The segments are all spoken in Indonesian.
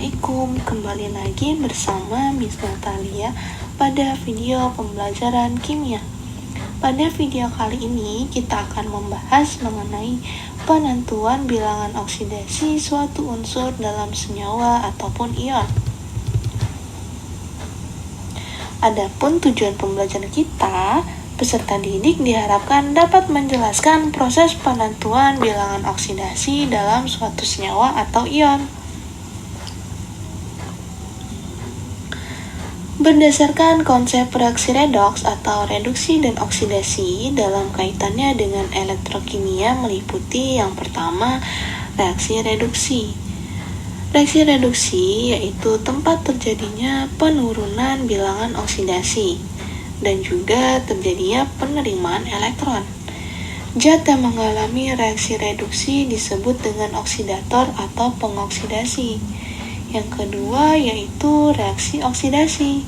Assalamualaikum, kembali lagi bersama Miss Natalia pada video pembelajaran kimia. Pada video kali ini kita akan membahas mengenai penentuan bilangan oksidasi suatu unsur dalam senyawa ataupun ion. Adapun tujuan pembelajaran kita, peserta didik diharapkan dapat menjelaskan proses penentuan bilangan oksidasi dalam suatu senyawa atau ion. Berdasarkan konsep reaksi redoks atau reduksi dan oksidasi dalam kaitannya dengan elektrokimia meliputi yang pertama, reaksi reduksi. Reaksi reduksi yaitu tempat terjadinya penurunan bilangan oksidasi dan juga terjadinya penerimaan elektron. Zat yang mengalami reaksi reduksi disebut dengan oksidator atau pengoksidasi. Yang kedua yaitu reaksi oksidasi.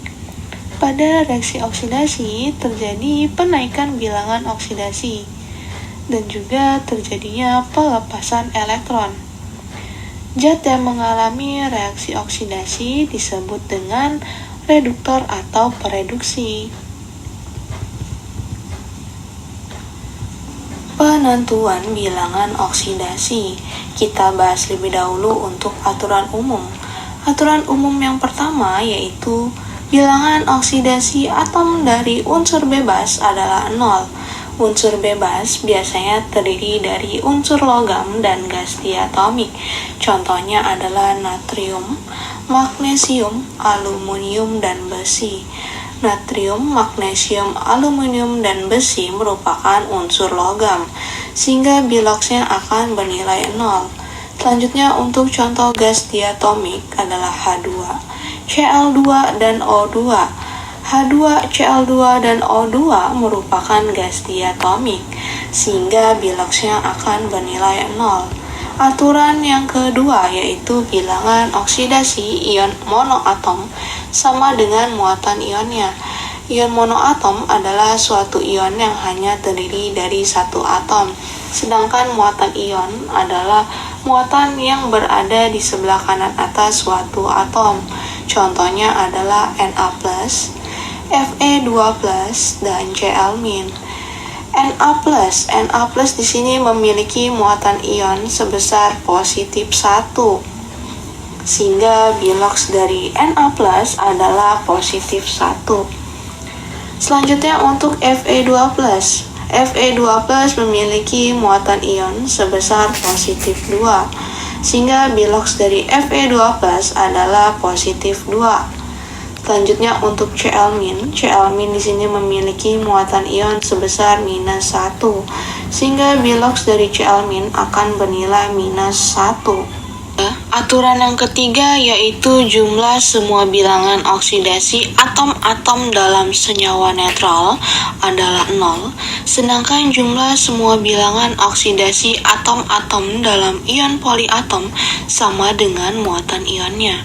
Pada reaksi oksidasi terjadi penaikan bilangan oksidasi dan juga terjadinya pelepasan elektron. Zat yang mengalami reaksi oksidasi disebut dengan reduktor atau pereduksi. Penentuan bilangan oksidasi. Kita bahas lebih dahulu untuk aturan umum. Aturan umum yang pertama yaitu bilangan oksidasi atom dari unsur bebas adalah 0. Unsur bebas biasanya terdiri dari unsur logam dan gas diatomik. Contohnya adalah natrium, magnesium, aluminium, dan besi. Natrium, magnesium, aluminium, dan besi merupakan unsur logam, sehingga biloksnya akan bernilai 0. Selanjutnya untuk contoh gas diatomik adalah H2, Cl2, dan O2. H2, Cl2, dan O2 merupakan gas diatomik, sehingga biloksnya akan bernilai 0. Aturan yang kedua yaitu bilangan oksidasi ion monoatom sama dengan muatan ionnya. Ion monoatom adalah suatu ion yang hanya terdiri dari satu atom, sedangkan muatan ion adalah muatan yang berada di sebelah kanan atas suatu atom. Contohnya adalah Na+, Fe2+, dan Cl-. Na+ di sini memiliki muatan ion sebesar positif 1, sehingga biloks dari Na+ adalah positif 1. Selanjutnya untuk Fe2+. Fe2+ memiliki muatan ion sebesar positif 2, sehingga biloks dari Fe2+ adalah positif 2. Selanjutnya untuk Cl-. Cl- di sini memiliki muatan ion sebesar minus 1, sehingga biloks dari Cl- akan bernilai minus 1. Aturan yang ketiga yaitu jumlah semua bilangan oksidasi atom-atom dalam senyawa netral adalah 0, sedangkan jumlah semua bilangan oksidasi atom-atom dalam ion poliatom sama dengan muatan ionnya.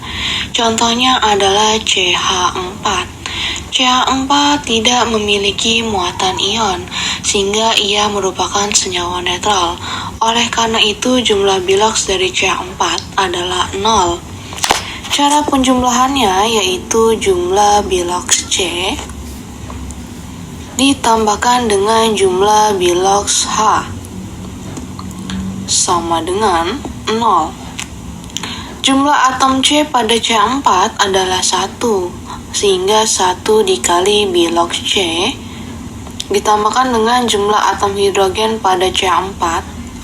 Contohnya adalah CH4. CH4 tidak memiliki muatan ion, sehingga ia merupakan senyawa netral. Oleh karena itu, jumlah biloks dari CH4 adalah 0. Cara penjumlahannya yaitu jumlah biloks C ditambahkan dengan jumlah biloks H sama dengan 0. Jumlah atom C pada CH4 adalah 1, sehingga 1 dikali biloks C ditambahkan dengan jumlah atom hidrogen pada CH4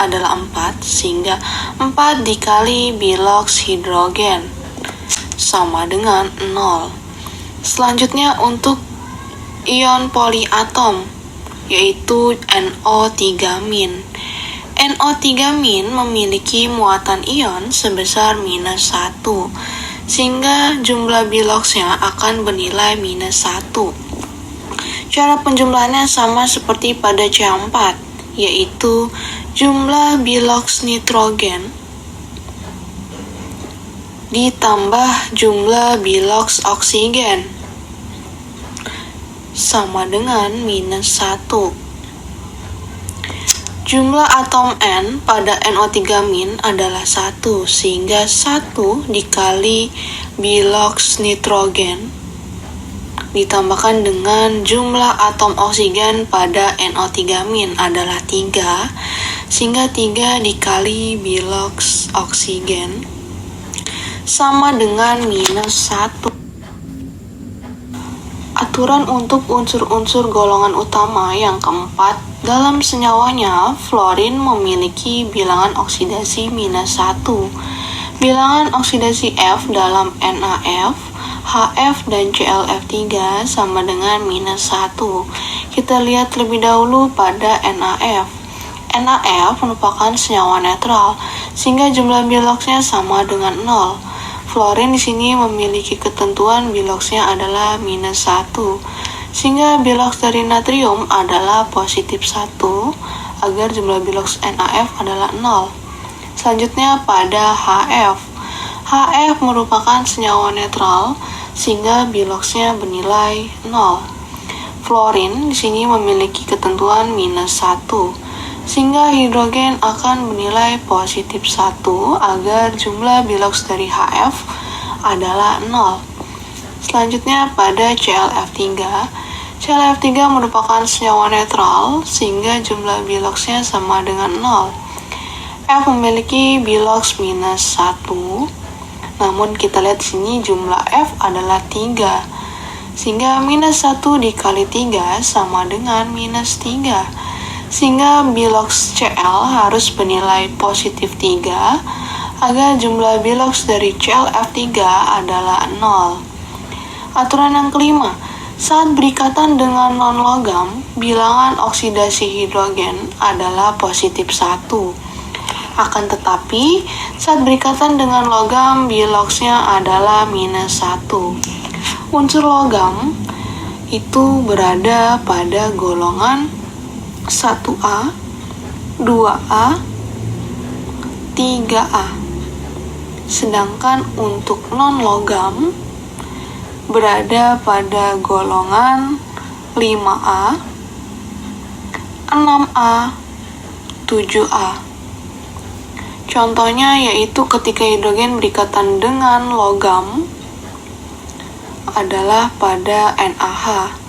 adalah 4, sehingga 4 dikali biloks hidrogen sama dengan 0. Selanjutnya untuk ion poliatom yaitu NO3-. NO3- memiliki muatan ion sebesar minus 1, sehingga jumlah biloksnya akan bernilai minus 1. Cara penjumlahannya sama seperti pada CH4, yaitu jumlah biloks nitrogen ditambah jumlah biloks oksigen sama dengan minus 1. Jumlah atom N pada NO3- adalah 1, sehingga 1 dikali biloks nitrogen ditambahkan dengan jumlah atom oksigen pada NO3- adalah 3, sehingga 3 dikali biloks oksigen sama dengan minus 1. Aturan untuk unsur-unsur golongan utama yang keempat, dalam senyawanya, fluorin memiliki bilangan oksidasi minus 1. Bilangan oksidasi F dalam NaF, HF, dan ClF3 sama dengan minus 1. Kita lihat terlebih dahulu pada NaF. NaF merupakan senyawa netral, sehingga jumlah biloksnya sama dengan 0. Fluorin di sini memiliki ketentuan biloksnya adalah minus 1, sehingga biloks dari natrium adalah positif 1, agar jumlah biloks NaF adalah 0. Selanjutnya pada HF. HF merupakan senyawa netral, sehingga biloksnya bernilai 0. Fluorin di sini memiliki ketentuan minus 1, sehingga hidrogen akan bernilai positif 1 agar jumlah biloks dari HF adalah 0. Selanjutnya pada ClF3. ClF3 merupakan senyawa netral, sehingga jumlah biloksnya sama dengan 0. F memiliki biloks minus 1, namun kita lihat di sini jumlah F adalah 3, sehingga minus 1 dikali 3 sama dengan minus 3. Sehingga biloks Cl harus bernilai positif 3 agar jumlah biloks dari ClF3 adalah 0. Aturan yang kelima, saat berikatan dengan non-logam, bilangan oksidasi hidrogen adalah positif 1. Akan tetapi, saat berikatan dengan logam, biloksnya adalah minus 1. Unsur logam itu berada pada golongan 1A, 2A, 3A. Sedangkan untuk non-logam berada pada golongan 5A, 6A, 7A. Contohnya yaitu ketika hidrogen berikatan dengan logam adalah pada NaH.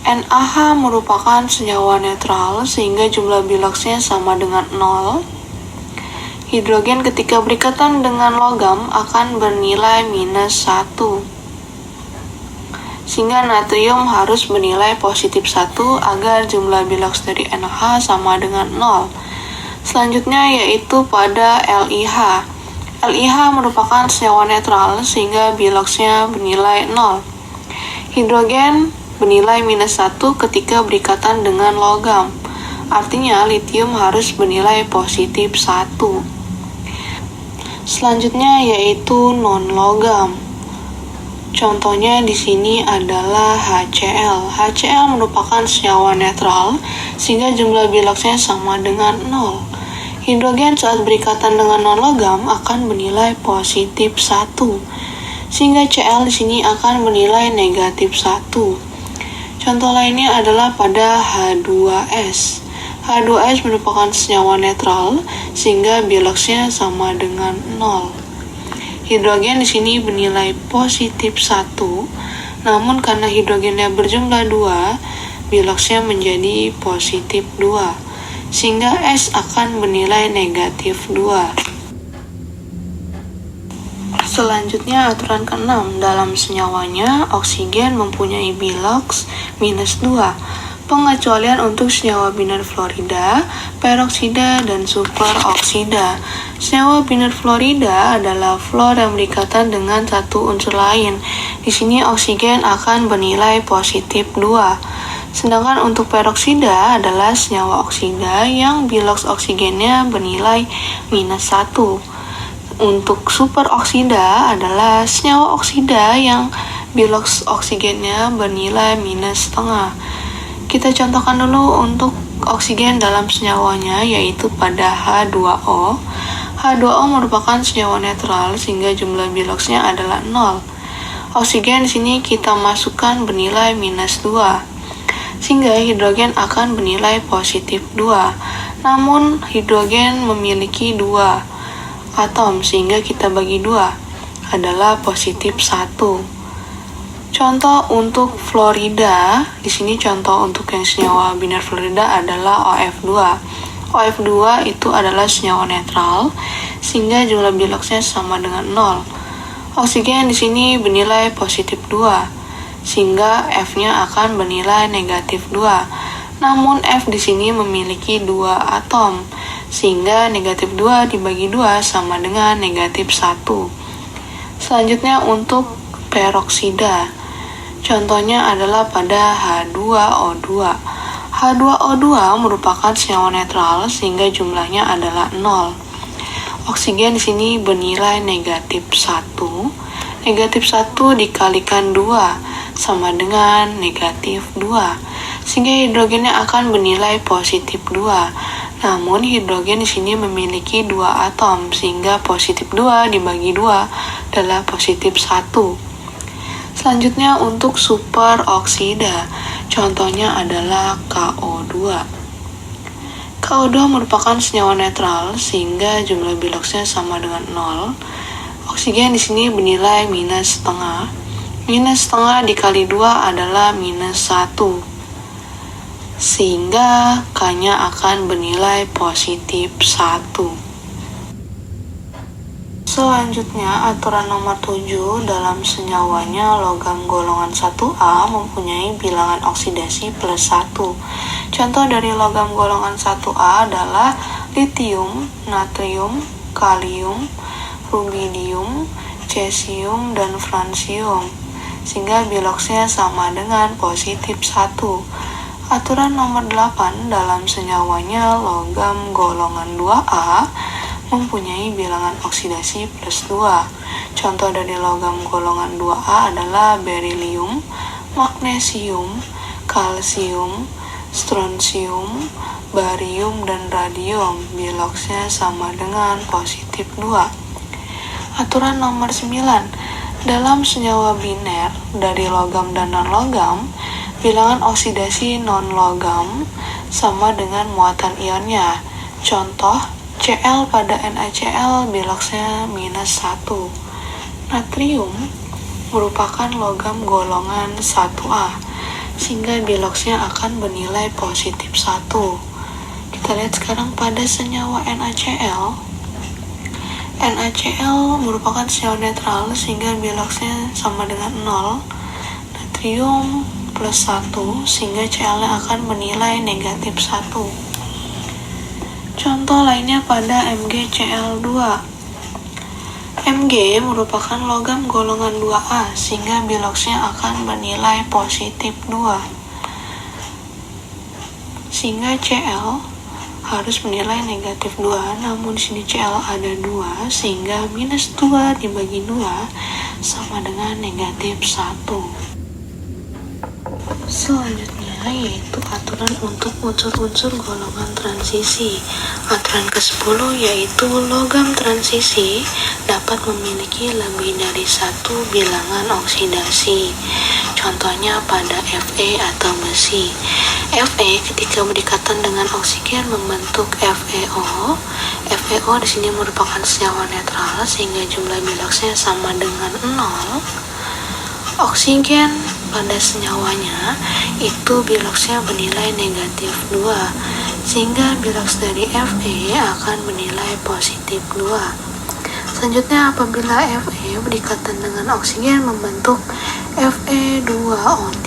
NaH merupakan senyawa netral, sehingga jumlah biloksnya sama dengan 0. Hidrogen ketika berikatan dengan logam akan bernilai minus 1, sehingga natrium harus bernilai positif 1 agar jumlah biloks dari NaH sama dengan 0. Selanjutnya yaitu pada LiH. LiH merupakan senyawa netral, sehingga biloksnya bernilai 0. Hidrogen bernilai minus 1 ketika berikatan dengan logam. Artinya litium harus bernilai positif 1. Selanjutnya yaitu non-logam. Contohnya di sini adalah HCl. HCl merupakan senyawa netral, sehingga jumlah biloksnya sama dengan 0. Hidrogen saat berikatan dengan non-logam akan bernilai positif 1, sehingga Cl di sini akan bernilai negatif 1. Contoh lainnya adalah pada H2S. H2S merupakan senyawa netral, sehingga biloksnya sama dengan 0. Hidrogen di sini bernilai positif 1, namun karena hidrogennya berjumlah 2, biloksnya menjadi positif 2, sehingga S akan bernilai negatif 2. Selanjutnya aturan ke-6, dalam senyawanya oksigen mempunyai biloks minus 2. Pengecualian untuk senyawa binar fluorida, peroksida, dan superoksida. Senyawa binar fluorida adalah fluor yang berikatan dengan satu unsur lain. Di sini oksigen akan bernilai positif 2. Sedangkan untuk peroksida adalah senyawa oksida yang biloks oksigennya bernilai minus 1. Untuk superoksida adalah senyawa oksida yang biloks oksigennya bernilai minus setengah. Kita contohkan dulu untuk oksigen dalam senyawanya, yaitu pada H2O. H2O merupakan senyawa netral, sehingga jumlah biloksnya adalah 0. Oksigen di sini kita masukkan bernilai minus 2, sehingga hidrogen akan bernilai positif 2. Namun hidrogen memiliki 2 atom sehingga kita bagi 2 adalah positif 1. Contoh untuk fluorida, di sini contoh untuk yang senyawa biner fluorida adalah OF2. OF2 itu adalah senyawa netral sehingga jumlah biloxnya sama dengan 0. Oksigen di sini bernilai positif 2 sehingga F-nya akan bernilai negatif 2. Namun F di sini memiliki 2 atom sehingga negatif 2 dibagi 2 sama dengan negatif 1. Selanjutnya untuk peroksida. Contohnya adalah pada H2O2. H2O2 merupakan senyawa netral sehingga jumlahnya adalah 0. Oksigen di sini bernilai negatif 1. Negatif 1 dikalikan 2 sama dengan negatif 2. Sehingga hidrogennya akan bernilai positif 2. Namun hidrogen di sini memiliki 2 atom sehingga positif 2 dibagi 2 adalah positif 1. Selanjutnya untuk superoksida, contohnya adalah KO2. KO2 merupakan senyawa netral sehingga jumlah biloxnya sama dengan 0. Oksigen di sini bernilai minus setengah. Minus setengah dikali 2 adalah minus 1. Sehingga K-nya akan bernilai positif 1. Selanjutnya, aturan nomor 7 dalam senyawanya logam golongan 1A mempunyai bilangan oksidasi plus 1. Contoh dari logam golongan 1A adalah litium, natrium, kalium, rubidium, cesium, dan francium. Sehingga biloxnya sama dengan positif 1. Aturan nomor 8 dalam senyawanya logam golongan 2A mempunyai bilangan oksidasi plus 2. Contoh dari logam golongan 2A adalah berilium, magnesium, kalsium, strontium, barium, dan radium. Biloxnya sama dengan positif 2. Aturan nomor 9. Dalam senyawa biner dari logam dan non-logam, bilangan oksidasi non-logam sama dengan muatan ionnya. Contoh, Cl pada NaCl biloxnya minus 1. Natrium merupakan logam golongan 1A, sehingga biloxnya akan bernilai positif 1. Kita lihat sekarang pada senyawa NaCl. NaCl merupakan senyawa netral, sehingga biloxnya sama dengan 0. Natrium plus 1, sehingga Cl-nya akan bernilai negatif 1. Contoh lainnya pada MgCl2. Mg merupakan logam golongan 2A sehingga biloxnya akan bernilai positif 2. Sehingga Cl harus bernilai negatif 2, namun di sini Cl ada 2 sehingga minus 2 dibagi 2 sama dengan negatif 1. Selanjutnya yaitu aturan untuk unsur-unsur golongan transisi. Aturan ke-10 yaitu logam transisi dapat memiliki lebih dari satu bilangan oksidasi. Contohnya pada Fe atau besi. Fe ketika berdekatan dengan oksigen membentuk FeO. FeO di sini merupakan senyawa netral sehingga jumlah biloxnya sama dengan 0. Oksigen pada senyawanya itu biloxnya bernilai negatif 2 sehingga bilox dari Fe akan bernilai positif 2. Selanjutnya apabila Fe berdekatan dengan oksigen membentuk Fe2O3.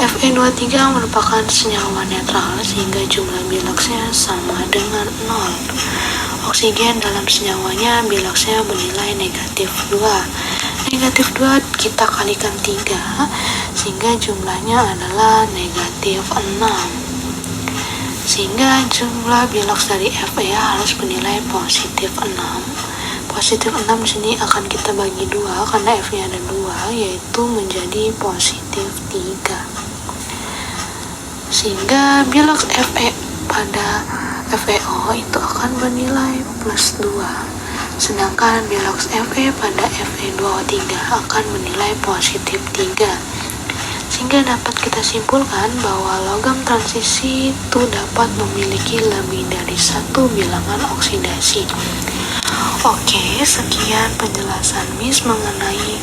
Fe2O3 merupakan senyawa netral sehingga jumlah biloxnya sama dengan 0. Oksigen dalam senyawanya biloxnya bernilai negatif 2. Negatif 2 kita kalikan 3 sehingga jumlahnya adalah negatif 6. Sehingga jumlah bilox dari Fe harus bernilai positif 6. Positif 6 di sini akan kita bagi 2 karena F-nya ada 2 yaitu menjadi positif 3. Sehingga bilox Fe pada FeO itu akan bernilai plus 2. Sedangkan bilox Fe pada Fe2O3 akan bernilai positif 3. Sehingga dapat kita simpulkan bahwa logam transisi itu dapat memiliki lebih dari satu bilangan oksidasi. Oke, sekian penjelasan Miss mengenai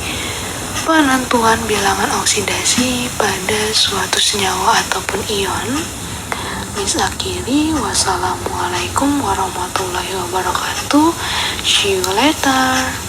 penentuan bilangan oksidasi pada suatu senyawa ataupun ion. Miss akhiri, wassalamualaikum warahmatullahi wabarakatuh. See you later.